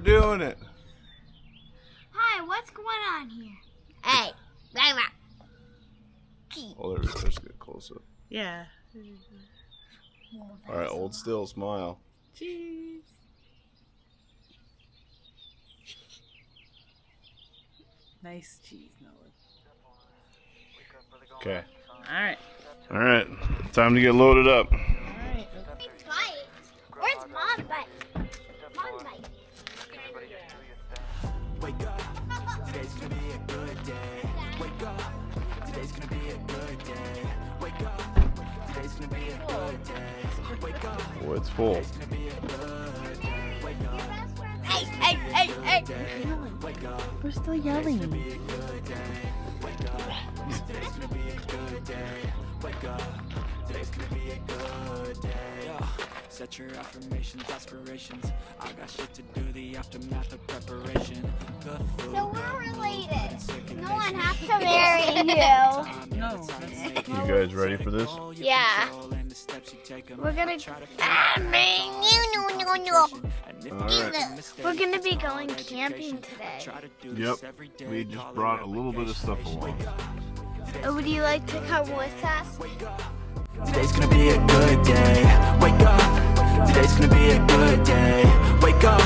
doing it. Hi, what's going on here? Hey, Oh, there we go. Let's get closer. Yeah. All right, hold still, smile. Cheese. Nice cheese, Noah. Okay. All right. All right, time to get loaded up. All right. Bite. Where's Mom Bite? Mom Bite. Wake up, today's gonna be a good day. Wake up, today's gonna be a good day. Wake up, today's gonna be a good day. Wake up, Oh, it's full. it's gonna be a good day. Wake up, Hey. wake up, We're still yelling. today's gonna be a good day. Wake up, today's gonna be a good day. Wake up, today's gonna be a good day. Yeah. Set your affirmations, aspirations. I got shit to do, the aftermath of preparation. Good food. So we're related. No one has to marry you. No. You guys ready for this? Yeah. We're gonna. No. All right. We're gonna be going camping today. Yep. We just brought a little bit of stuff along. Would you like to come with us? Today's gonna be a good day. Wake up. Today's gonna be a good day. Wake up.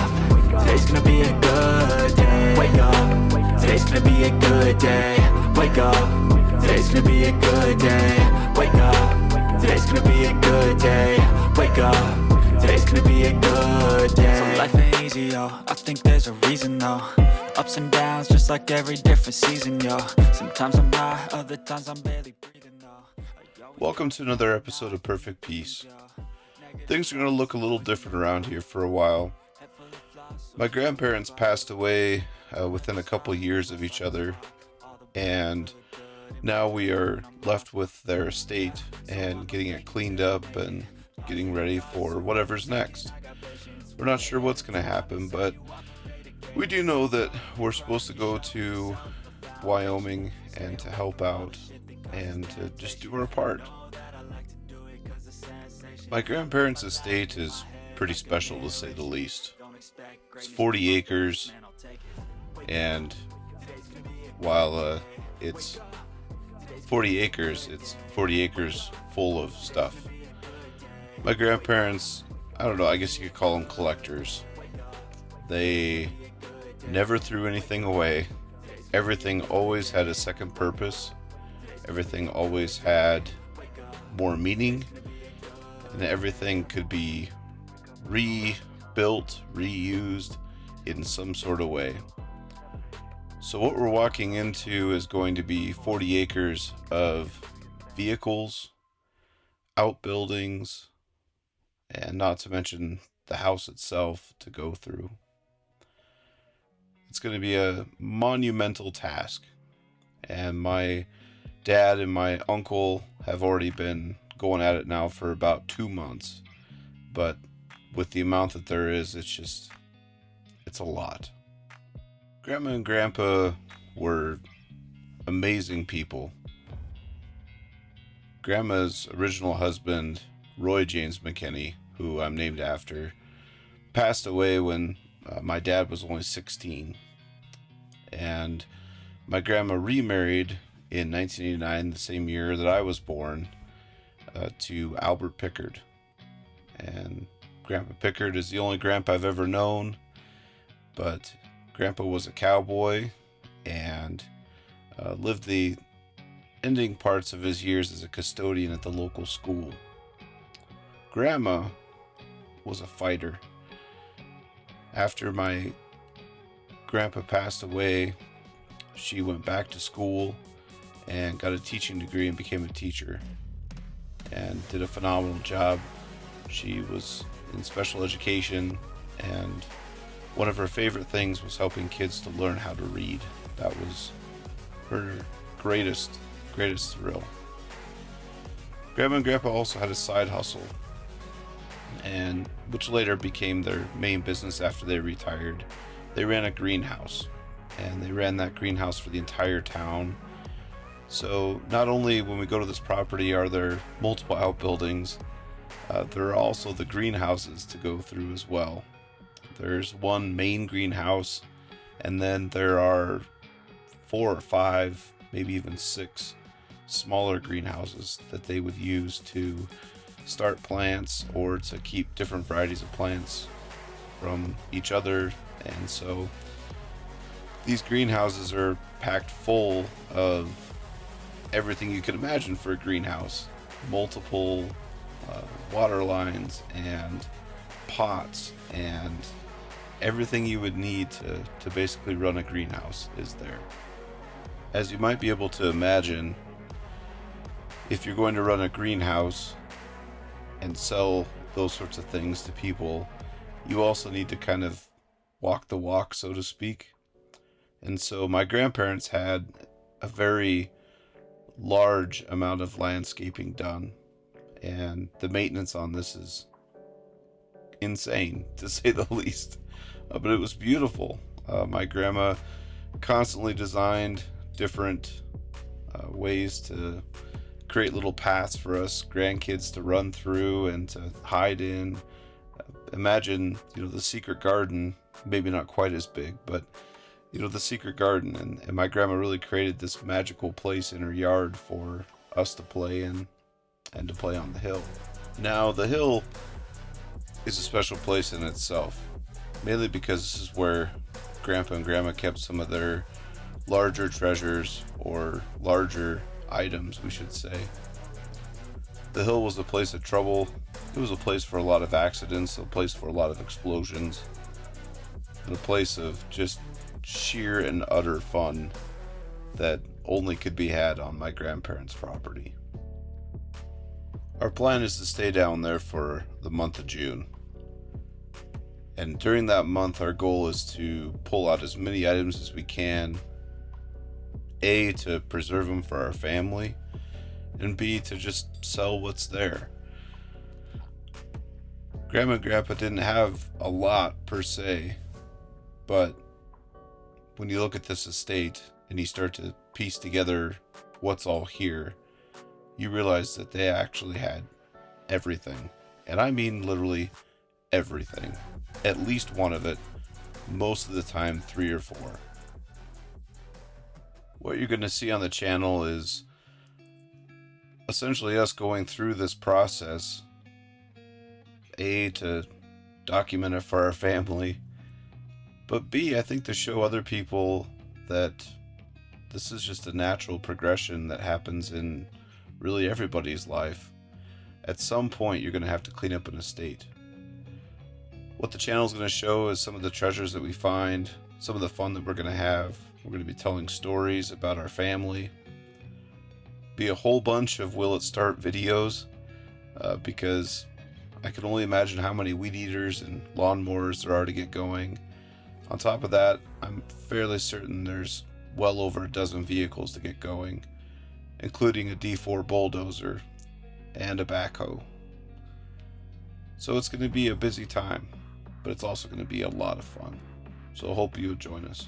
Today's gonna be a good day. Wake up. Today's gonna be a good day. Wake up. Today's gonna be a good day. Wake up. Today's gonna be a good day. Wake up. Today's gonna be a good day. So life ain't easy, yo. I think there's a reason, though. Ups and downs, just like every different season, yo. Sometimes I'm high, other times I'm barely breathing, though. Welcome to another episode of Perfect Peace. Things are going to look a little different around here for a while. My grandparents passed away within a couple years of each other, and now we are left with their estate and getting it cleaned up and getting ready for whatever's next. We're not sure what's going to happen, but we do know that we're supposed to go to Wyoming and to help out and to just do our part. My grandparents' estate is pretty special, to say the least. It's 40 acres, and while it's 40 acres, it's 40 acres full of stuff. My grandparents, I don't know, I guess you could call them collectors. They never threw anything away. Everything always had a second purpose. Everything always had more meaning. And everything could be rebuilt, reused in some sort of way. So what we're walking into is going to be 40 acres of vehicles, outbuildings, and not to mention the house itself to go through. It's going to be a monumental task. And my dad and my uncle have already been going at it now for about 2 months. But with the amount that there is, it's a lot. Grandma and Grandpa were amazing people. Grandma's original husband, Roy James McKinney, who I'm named after, passed away when my dad was only 16. And my grandma remarried in 1989, the same year that I was born, to Albert Pickard. And Grandpa Pickard is the only grandpa I've ever known, but Grandpa was a cowboy and lived the ending parts of his years as a custodian at the local school. Grandma was a fighter. After my grandpa passed away, she went back to school and got a teaching degree and became a teacher and did a phenomenal job. She was in special education, and one of her favorite things was helping kids to learn how to read. That was her greatest thrill. Grandma and Grandpa also had a side hustle, and which later became their main business after they retired. They ran a greenhouse, and they ran that greenhouse for the entire town. So not only when we go to this property are there multiple outbuildings, there are also the greenhouses to go through as well. There's one main greenhouse, and then there are 4 or 5, maybe even 6 smaller greenhouses that they would use to start plants or to keep different varieties of plants from each other. And so these greenhouses are packed full of everything you could imagine for a greenhouse. Multiple water lines and pots and everything you would need to basically run a greenhouse is there. As you might be able to imagine, if you're going to run a greenhouse and sell those sorts of things to people, you also need to kind of walk the walk, so to speak. And so my grandparents had a very large amount of landscaping done, and the maintenance on this is insane, to say the least. But it was beautiful. My grandma constantly designed different ways to create little paths for us grandkids to run through and to hide in. Imagine, the secret garden, maybe not quite as big, but the secret garden, and my grandma really created this magical place in her yard for us to play in and to play on the hill. Now, the hill is a special place in itself, mainly because this is where Grandpa and Grandma kept some of their larger treasures, or larger items, we should say. The hill was a place of trouble. It was a place for a lot of accidents, a place for a lot of explosions, and a place of just sheer and utter fun that only could be had on my grandparents' property. Our plan is to stay down there for the month of June. And during that month, our goal is to pull out as many items as we can. A, to preserve them for our family, and B, to just sell what's there. Grandma and Grandpa didn't have a lot per se, but when you look at this estate and you start to piece together what's all here, you realize that they actually had everything. And I mean literally everything. At least one of it, most of the time 3 or 4. What you're going to see on the channel is essentially us going through this process, A, to document it for our family, but B, I think to show other people that this is just a natural progression that happens in really everybody's life. At some point, you're going to have to clean up an estate. What the channel is going to show is some of the treasures that we find, some of the fun that we're going to have. We're going to be telling stories about our family. Be a whole bunch of Will It Start videos, because I can only imagine how many weed eaters and lawnmowers there are to get going. On top of that, I'm fairly certain there's well over a dozen vehicles to get going, including a D4 bulldozer and a backhoe. So it's going to be a busy time, but it's also going to be a lot of fun. So I hope you'll join us.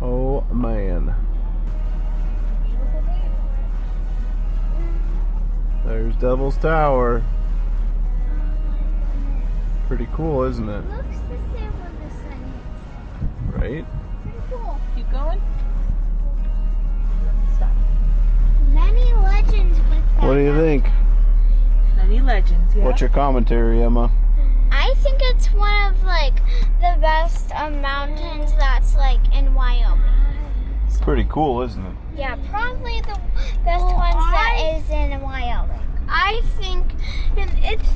Oh man. There's Devil's Tower. Pretty cool, isn't it? Looks the same with the sun. Right? Pretty cool. Keep going. Many legends with that. What do you think? Many legends, yeah. What's your commentary, Emma? I think it's one of the best mountains that's in Wyoming. It's pretty cool, isn't it? Yeah, probably the best ones that is in Wyoming. I think it's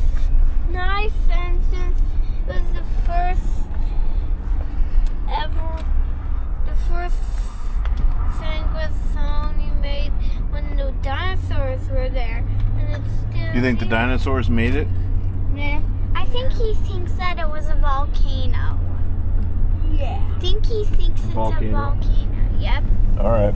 nice, and since it was the first Sangwa song you made when the dinosaurs were there, and it's still. You think the dinosaurs made it? Yeah. I think he thinks that it was a volcano. Yeah. I think he thinks it's a volcano. Yep. All right.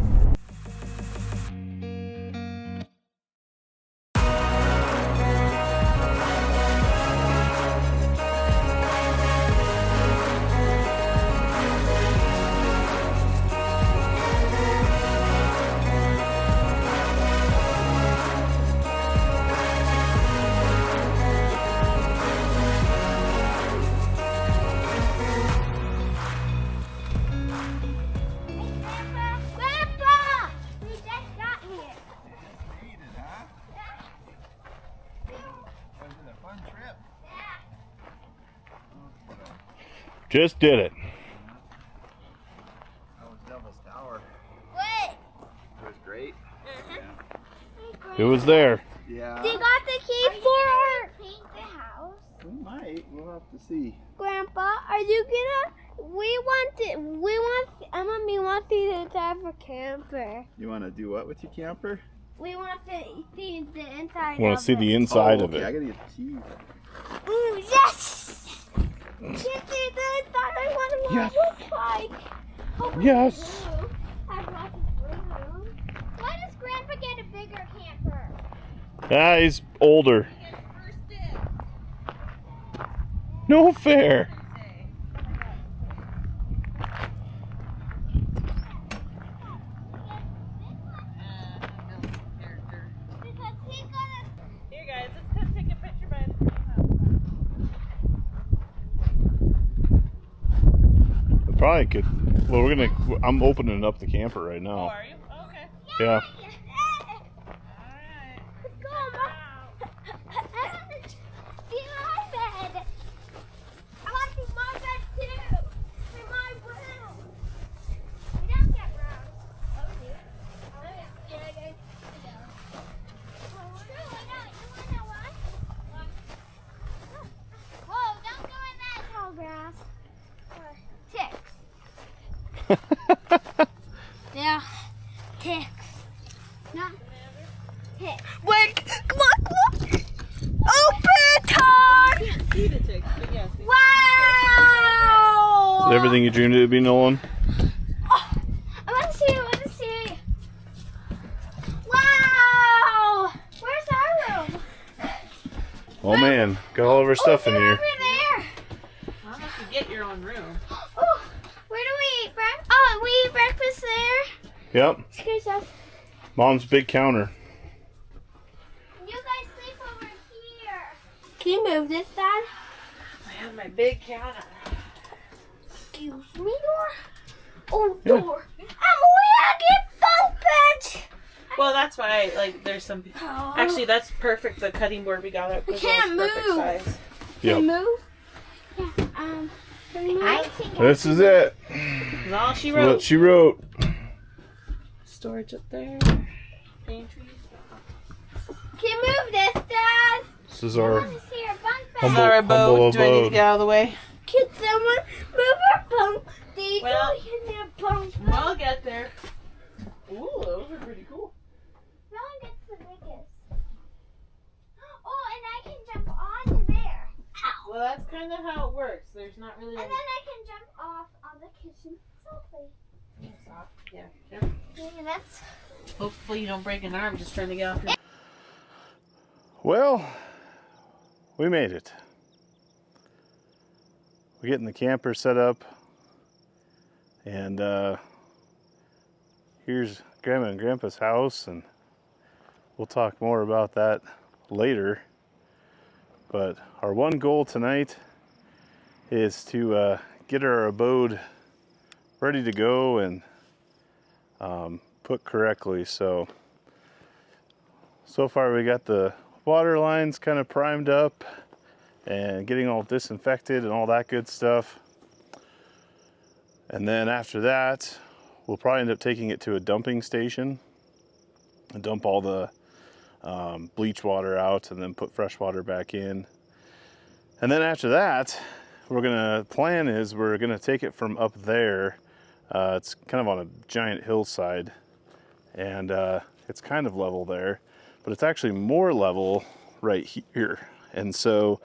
Just did it. That was Devil's Tower. What? It was great. It was there. Yeah. They got the key for paint the house. We might. We'll have to see. Grandpa, are you gonna? We want Emma wants to drive a camper. You want to do what with your camper? We want to see the inside. I want to see the inside of I it. gotta get the key. Ooh, yes! Can't see the inside. I wonder what Yes. it looks like. Hopefully Yes. it's blue. I have lots of blue. Why does Grandpa get a bigger camper? Ah, he's older. No fair. Because he got a. Here, guys, let's come take a picture by the greenhouse. I probably could. Well, I'm opening up the camper right Oh, now. are you? Oh, okay. Yeah. Alright. Let's go, Mom. I want to see my bed. I want to see my bed too. In my room. We don't get rooms. Oh, we do. Oh, yeah. Yeah, guys. We do. Oh, no, I don't. You want to know why? Whoa, don't go in that tall grass. Ticks. Yeah. Ticks. Not ticks. Wait, come on. Open time! See the ticks, but yes. Wow! Is everything you dreamed it would be, Nolan? Oh, I want to see. Wow! Where's our room? Oh man, got all of our stuff in Open here. over there. How much you get your own room? Oh, where do we eat breakfast? Oh, we eat breakfast there. Yep. Excuse us. Mom's big counter. You guys sleep over here. Can you move this, Dad? I have my big counter. Excuse me, door. Oh, Yeah. door. I'm gonna get bunk bed. Well, that's why, like, there's some. Oh. Actually, that's perfect. The cutting board we got it. We can't perfect move. size. Can you Yep. move? Yeah. I think This is it. That's all she What wrote. she wrote. Storage up there. Pantry. Can you move this, Dad? This is I our want to see our bunk bed. humble, Our humble abode. Do I need to abode. get out of the way? Can someone move our bunk? They Well- go in their bunk bed. We'll get there. Ooh, those are pretty cool. No one gets the biggest. Oh, and I can jump onto there. Ow. Well, that's kind of how it works. There's not really. And then I can jump off on the kitchen sofa. Yeah. Yeah, that's. Hopefully you don't break an arm just trying to get off your. Well, we made it. We're getting the camper set up, and here's Grandma and Grandpa's house, and we'll talk more about that later. But our one goal tonight is to get our abode ready to go and put correctly. So far we got the water lines kind of primed up and getting all disinfected and all that good stuff. And then after that, we'll probably end up taking it to a dumping station and dump all the bleach water out and then put fresh water back in. And then after that, we're gonna take it from up there. It's kind of on a giant hillside, and it's kind of level there, but it's actually more level right here. And so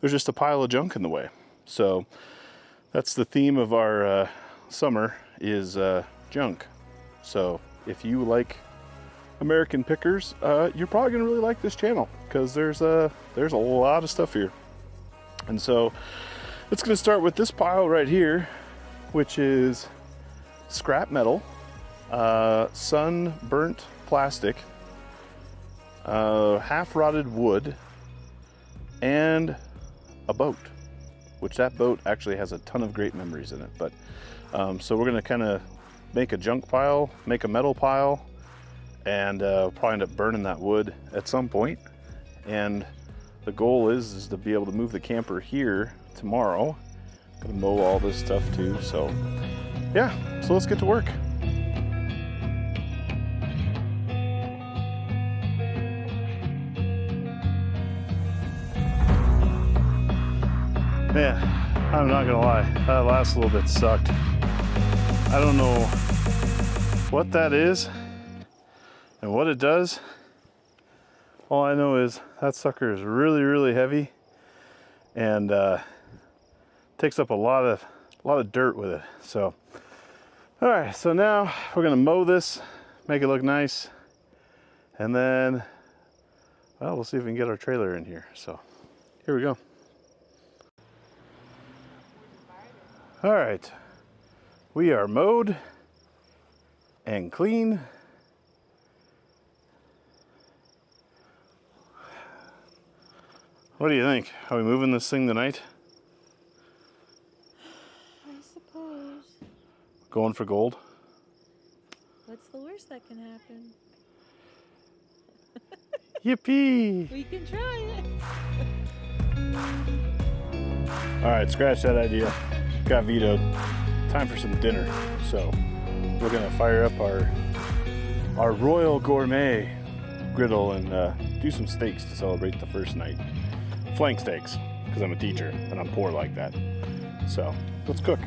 there's just a pile of junk in the way. So that's the theme of our summer is junk. So if you like American Pickers, you're probably gonna really like this channel because there's a lot of stuff here. And so it's gonna start with this pile right here, which is scrap metal, sun burnt plastic, half rotted wood, and a boat, which that boat actually has a ton of great memories in it. But so we're gonna kind of make a junk pile, make a metal pile, and probably end up burning that wood at some point. And the goal is to be able to move the camper here tomorrow, Gotta mow all this stuff too. So yeah, so let's get to work. Man, I'm not gonna lie, that last little bit sucked. I don't know what that is and what it does. All I know is that sucker is really, really heavy and takes up a lot of dirt with it. So, all right, so now we're gonna mow this, make it look nice, and then, well, we'll see if we can get our trailer in here. So, here we go. All right, we are mowed and clean. What do you think? Are we moving this thing tonight? I suppose. Going for gold? What's the worst that can happen? Yippee! We can try it. All right, scratch that idea. Got vetoed. Time for some dinner. So we're gonna fire up our Royal Gourmet griddle and do some steaks to celebrate the first night. Flank steaks, because I'm a teacher and I'm poor like that. So let's cook.